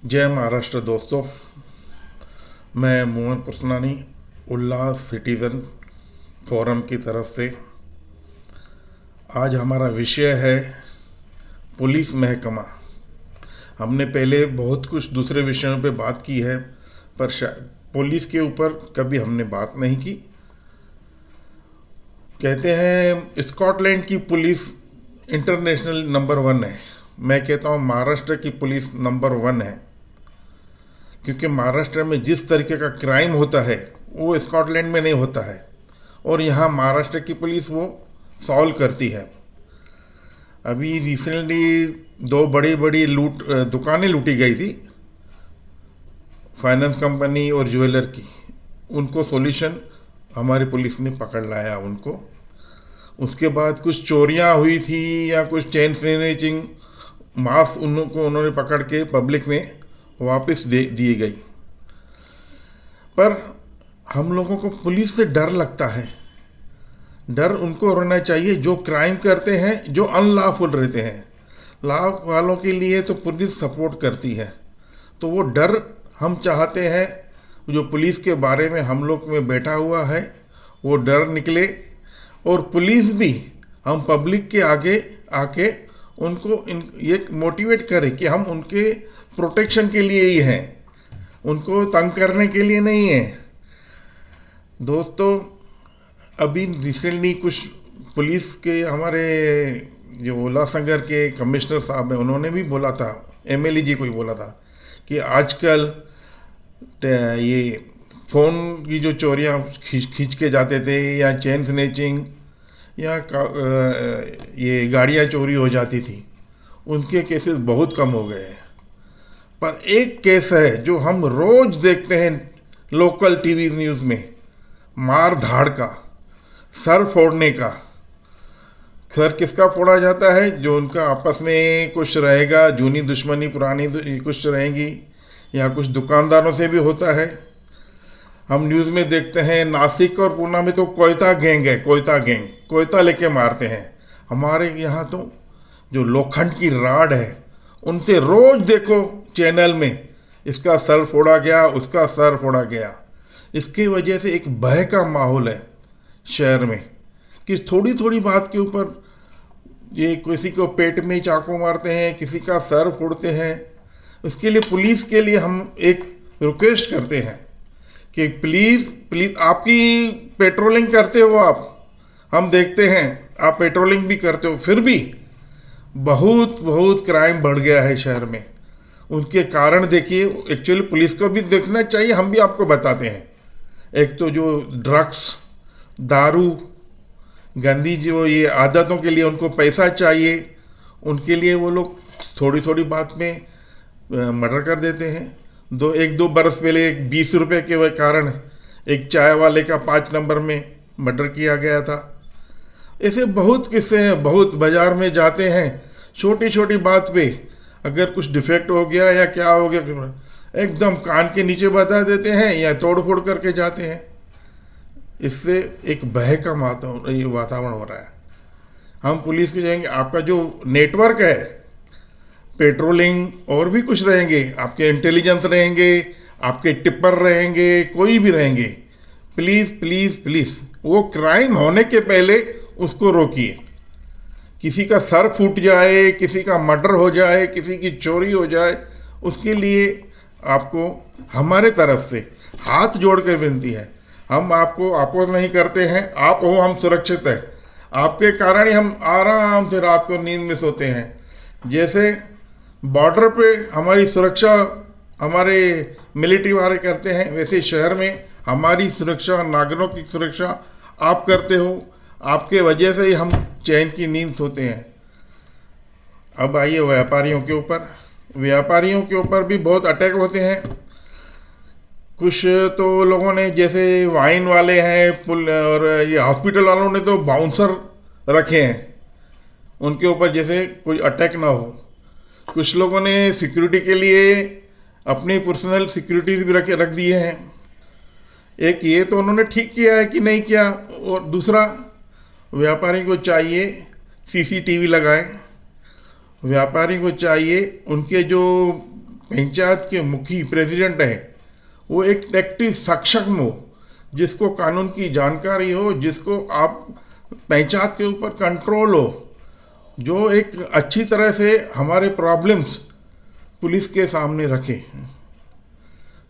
जय महाराष्ट्र दोस्तों। मैं मोहन पुस्नानी उल्लास सिटीज़न फोरम की तरफ से आज हमारा विषय है पुलिस महकमा। हमने पहले बहुत कुछ दूसरे विषयों पे बात की है, पर पुलिस के ऊपर कभी हमने बात नहीं की। कहते हैं स्कॉटलैंड की पुलिस इंटरनेशनल नंबर 1 है। मैं कहता हूँ महाराष्ट्र की पुलिस नंबर 1 है, क्योंकि महाराष्ट्र में जिस तरीके का क्राइम होता है वो स्कॉटलैंड में नहीं होता है, और यहाँ महाराष्ट्र की पुलिस वो सॉल्व करती है। अभी रिसेंटली 2 बड़ी बड़ी दुकानें लूटी गई थी, फाइनेंस कंपनी और ज्वेलर की। उनको सॉल्यूशन हमारी पुलिस ने पकड़ लाया उनको। उसके बाद कुछ चोरियां हुई थी या कुछ चेन स्नैचिंग, मास्क उन्होंने पकड़ के पब्लिक में वापस दे दिए गई। पर हम लोगों को पुलिस से डर लगता है। डर उनको रहना चाहिए जो क्राइम करते हैं, जो अनलॉफुल रहते हैं। लॉ वालों के लिए तो पुलिस सपोर्ट करती है, तो वो डर हम चाहते हैं जो पुलिस के बारे में हम लोग में बैठा हुआ है वो डर निकले, और पुलिस भी हम पब्लिक के आगे आके उनको ये मोटिवेट करें कि हम उनके प्रोटेक्शन के लिए ही हैं, उनको तंग करने के लिए नहीं है। दोस्तों, अभी रिसेंटली कुछ पुलिस के हमारे जो उल्लासनगर के कमिश्नर साहब हैं उन्होंने भी बोला था, एमएलए जी को ही बोला था कि आजकल ये फ़ोन की जो चोरियां खींच के जाते थे, या चेन स्नैचिंग, या ये गाड़ियां चोरी हो जाती थी, उनके केसेस बहुत कम हो गए हैं। पर एक केस है जो हम रोज देखते हैं लोकल टीवी न्यूज़ में, मार धाड़ का, सर फोड़ने का। सर किसका फोड़ा जाता है? जो उनका आपस में कुछ रहेगा, जूनी दुश्मनी पुरानी कुछ रहेगी, या कुछ दुकानदारों से भी होता है। हम न्यूज़ में देखते हैं नासिक और पूना में तो कोयता गैंग है, कोयता लेके मारते हैं। हमारे यहाँ तो जो लोखंड की राड है उनसे रोज देखो चैनल में, इसका सर फोड़ा गया, उसका सर फोड़ा गया। इसकी वजह से एक भय का माहौल है शहर में कि थोड़ी थोड़ी बात के ऊपर ये किसी को पेट में चाकू मारते हैं, किसी का सर फोड़ते हैं। इसके लिए पुलिस के लिए हम एक रिक्वेस्ट करते हैं कि प्लीज़ आपकी पेट्रोलिंग करते हो आप, हम देखते हैं आप पेट्रोलिंग भी करते हो, फिर भी बहुत बहुत क्राइम बढ़ गया है शहर में। उनके कारण देखिए, एक्चुअली पुलिस को भी देखना चाहिए, हम भी आपको बताते हैं। एक तो जो ड्रग्स, दारू, गंदी जो ये आदतों के लिए उनको पैसा चाहिए, उनके लिए वो लोग थोड़ी थोड़ी बात में मर्डर कर देते हैं। 1-2 बरस पहले एक 20 रुपये के कारण एक चाय वाले का 5 नंबर में मर्डर किया गया था। ऐसे बहुत किस्से हैं। बहुत बाजार में जाते हैं, छोटी छोटी बात पे अगर कुछ डिफेक्ट हो गया या क्या हो गया, एकदम कान के नीचे बता देते हैं या तोड़ फोड़ करके जाते हैं। इससे एक भय का वातावरण हो रहा है। हम पुलिस को जाएंगे, आपका जो नेटवर्क है, पेट्रोलिंग और भी कुछ रहेंगे, आपके इंटेलिजेंस रहेंगे, आपके टिप्पर रहेंगे, कोई भी रहेंगे, प्लीज़ प्लीज़ प्लीज़ वो क्राइम होने के पहले उसको रोकिए। किसी का सर फूट जाए, किसी का मर्डर हो जाए, किसी की चोरी हो जाए, उसके लिए आपको हमारे तरफ से हाथ जोड़ कर विनती है। हम आपको अपोज नहीं करते हैं, आप हो, हम सुरक्षित हैं। आपके कारण ही हम आराम से रात को नींद में सोते हैं। जैसे बॉर्डर पे हमारी सुरक्षा हमारे मिलिट्री वाले करते हैं, वैसे शहर में हमारी सुरक्षा, नागरिकों की सुरक्षा आप करते हो। आपके वजह से ही हम चैन की नींद सोते हैं। अब आइए व्यापारियों के ऊपर। व्यापारियों के ऊपर भी बहुत अटैक होते हैं। कुछ तो लोगों ने, जैसे वाइन वाले हैं, और ये हॉस्पिटल वालों ने तो बाउंसर रखे हैं, उनके ऊपर जैसे कोई अटैक ना हो। कुछ लोगों ने सिक्योरिटी के लिए अपनी पर्सनल सिक्योरिटीज भी रख दिए हैं। एक ये तो उन्होंने ठीक किया है कि नहीं किया, और दूसरा व्यापारी को चाहिए सीसीटीवी लगाएं। व्यापारी को चाहिए उनके जो पंचायत के मुखी प्रेसिडेंट है वो एक टैक्टिव सक्षम हो, जिसको कानून की जानकारी हो, जिसको आप पंचायत के ऊपर कंट्रोल हो, जो एक अच्छी तरह से हमारे प्रॉब्लम्स पुलिस के सामने रखे।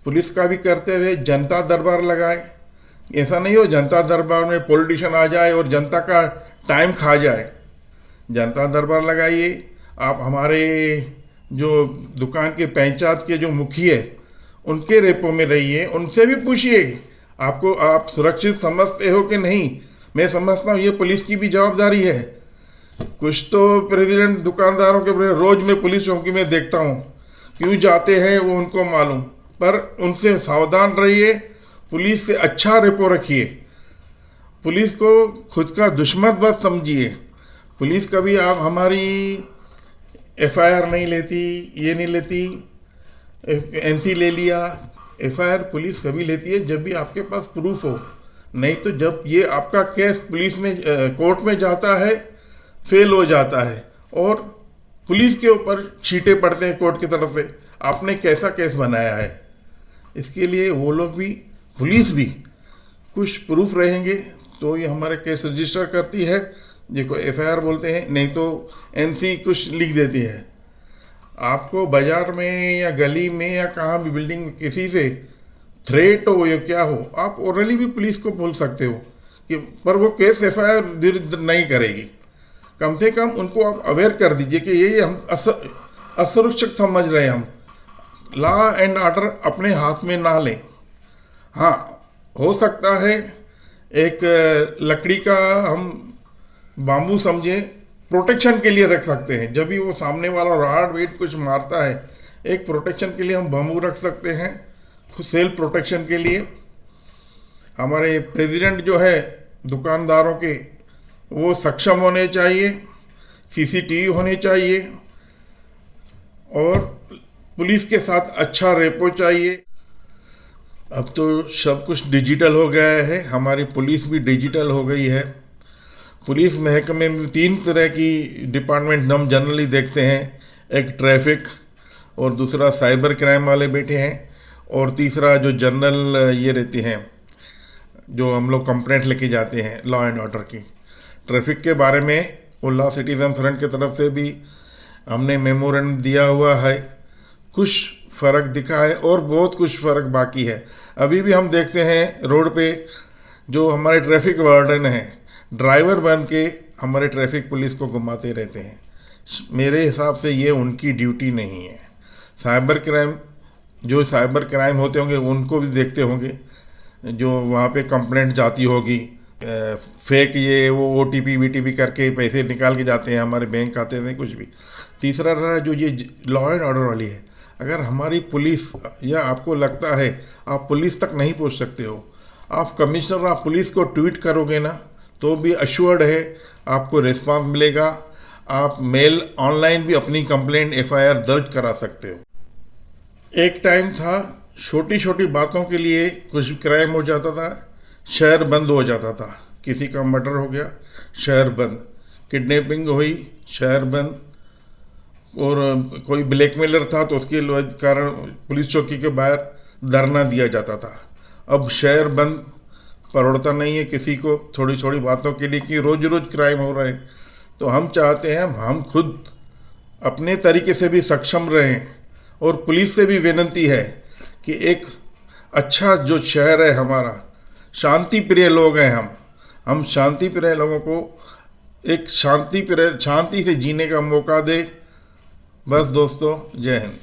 पुलिस का भी करते हुए जनता दरबार लगाए। ऐसा नहीं हो जनता दरबार में पॉलिटिशियन आ जाए और जनता का टाइम खा जाए। जनता दरबार लगाइए। आप हमारे जो दुकान के पंचायत के जो मुखिया है उनके रेपो में रहिए, उनसे भी पूछिए आपको आप सुरक्षित समझते हो कि नहीं। मैं समझता हूँ ये पुलिस की भी जवाबदारी है। कुछ तो प्रेसिडेंट दुकानदारों के रोज में पुलिस चौकी में देखता हूँ, क्यों जाते हैं वो उनको मालूम, पर उनसे सावधान रहिए। पुलिस से अच्छा रेपो रखिए। पुलिस को खुद का दुश्मन मत समझिए। पुलिस कभी आप हमारी एफआईआर नहीं लेती, ये नहीं लेती, एनसी ले लिया। एफआईआर पुलिस कभी लेती है जब भी आपके पास प्रूफ हो, नहीं तो जब ये आपका केस पुलिस में कोर्ट में जाता है फेल हो जाता है और पुलिस के ऊपर छींटे पड़ते हैं कोर्ट की तरफ से, आपने कैसा केस बनाया है। इसके लिए वो लोग भी, पुलिस भी कुछ प्रूफ रहेंगे तो ये हमारे केस रजिस्टर करती है, जिसको एफआईआर बोलते हैं, नहीं तो एनसी कुछ लिख देती है। आपको बाजार में या गली में या कहाँ भी बिल्डिंग में किसी से थ्रेट हो या क्या हो, आप ओरली भी पुलिस को बोल सकते हो कि, पर वो केस एफआईआर नहीं करेगी। कम से कम उनको आप अवेयर कर दीजिए कि ये हम असुरक्षित समझ रहे हैं, हम लॉ एंड ऑर्डर अपने हाथ में ना लें। हाँ, हो सकता है एक लकड़ी का हम बाम्बू समझे प्रोटेक्शन के लिए रख सकते हैं। जब भी वो सामने वाला रॉड वेट कुछ मारता है, एक प्रोटेक्शन के लिए हम बाम्बू रख सकते हैं, सेल्फ प्रोटेक्शन के लिए। हमारे प्रेसिडेंट जो है दुकानदारों के, वो सक्षम होने चाहिए, सीसीटीवी होने चाहिए और पुलिस के साथ अच्छा रेपो चाहिए। अब तो सब कुछ डिजिटल हो गया है, हमारी पुलिस भी डिजिटल हो गई है। पुलिस महकमे में 3 तरह की डिपार्टमेंट हम जनरली देखते हैं, एक ट्रैफिक और दूसरा साइबर क्राइम वाले बैठे हैं और तीसरा जो जनरल ये रहते हैं जो हम लोग कंप्लेंट लेके जाते हैं लॉ एंड ऑर्डर की। ट्रैफिक के बारे में उल्ला सिटीजन फ्रंट की तरफ से भी हमने मेमोरेंडम दिया हुआ है। कुछ फ़र्क दिखा है और बहुत कुछ फ़र्क बाकी है। अभी भी हम देखते हैं रोड पे जो हमारे ट्रैफिक वार्डन हैं ड्राइवर बन के हमारे ट्रैफिक पुलिस को घुमाते रहते हैं। मेरे हिसाब से ये उनकी ड्यूटी नहीं है। साइबर क्राइम होते होंगे उनको भी देखते होंगे, जो वहाँ पे कंप्लेंट जाती होगी, फेक ये वो ओटीपी वीटीपी करके पैसे निकाल के जाते हैं हमारे बैंक खाते से कुछ भी। तीसरा रहा जो ये लॉ एंड ऑर्डर वाली है। अगर हमारी पुलिस, या आपको लगता है आप पुलिस तक नहीं पहुंच सकते हो, आप कमिश्नर आप पुलिस को ट्वीट करोगे ना तो भी अश्योर्ड है आपको रिस्पांस मिलेगा। आप मेल ऑनलाइन भी अपनी कंप्लेंट एफआईआर दर्ज करा सकते हो। एक टाइम था छोटी छोटी बातों के लिए कुछ क्राइम हो जाता था, शहर बंद हो जाता था। किसी का मर्डर हो गया, शहर बंद, किडनैपिंग हुई, शहर बंद, और कोई ब्लैकमेलर था तो उसके कारण पुलिस चौकी के बाहर धरना दिया जाता था। अब शहर बंद परोड़ता नहीं है किसी को थोड़ी छोटी बातों के लिए कि रोज रोज क्राइम हो रहे हैं। तो हम चाहते हैं हम खुद अपने तरीके से भी सक्षम रहें और पुलिस से भी विनती है कि एक अच्छा जो शहर है हमारा, शांति प्रिय लोग हैं हम शांति प्रिय लोगों को एक शांति से जीने का मौका दे। बस दोस्तों, जय हिंद।